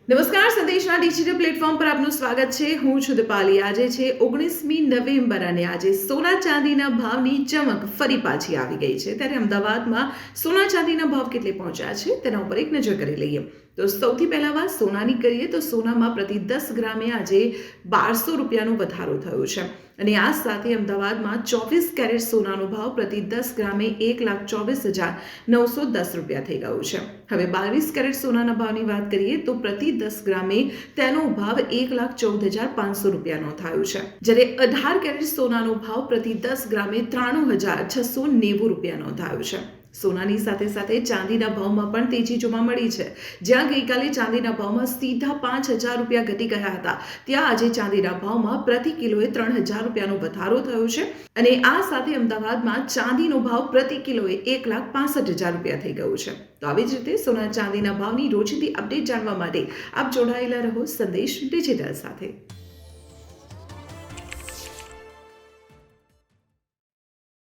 નમસ્કાર, સંદેશના digital platform પર આપનું સ્વાગત છે. હું છું દીપાલી. આજે છે 19મી નવેમ્બર અને આજે સોના ચાંદીના ભાવની ચમક ફરી પાછી આવી ગઈ છે. ત્યારે અમદાવાદમાં સોના ચાંદીના ભાવ કેટલે પહોંચ્યા છે તેના ઉપર એક નજર કરી લઈએ. તો સૌથી પહેલા વાત સોનાની કરીએ તો સોનામાં પ્રતિ 10 ગ્રામે આજે 1200 રૂપિયાનો વધારો થયો છે અને આ સાથે અમદાવાદમાં 24 કેરેટ સોનાનો ભાવ પ્રતિ 10 ગ્રામે 1,24,910 રૂપિયા થઈ ગયો છે. હવે 22 કેરેટ સોનાના ભાવની વાત કરીએ તો પ્રતિ 10 ગ્રામે તેનો ભાવ 1,14,500 રૂપિયાનો થયો છે, જ્યારે 18 કેરેટ સોનાનો ભાવ પ્રતિ 10 ગ્રામે 93,690 રૂપિયાનો થયો છે. સોનાની સાથે સાથે ચાંદીના ભાવમાં પણ તેજી જોવા મળી છે. જ્યાં ગઈકાલે ચાંદીના ભાવમાં સીધા 5,000 રૂપિયા ઘટી ગયા હતા, ત્યાં આજે ચાંદીના ભાવમાં પ્રતિ કિલોએ 3,000 રૂપિયાનો વધારો થયો છે અને આ સાથે અમદાવાદમાં ચાંદીનો ભાવ પ્રતિ કિલોએ 1,65,000 રૂપિયા થઈ ગયો છે. તો આવી જ રીતે સોના ચાંદીના ભાવની રોજની અપડેટ જાણવા માટે આપ જોડાયેલા રહો સંદેશ ડિજિટલ સાથે.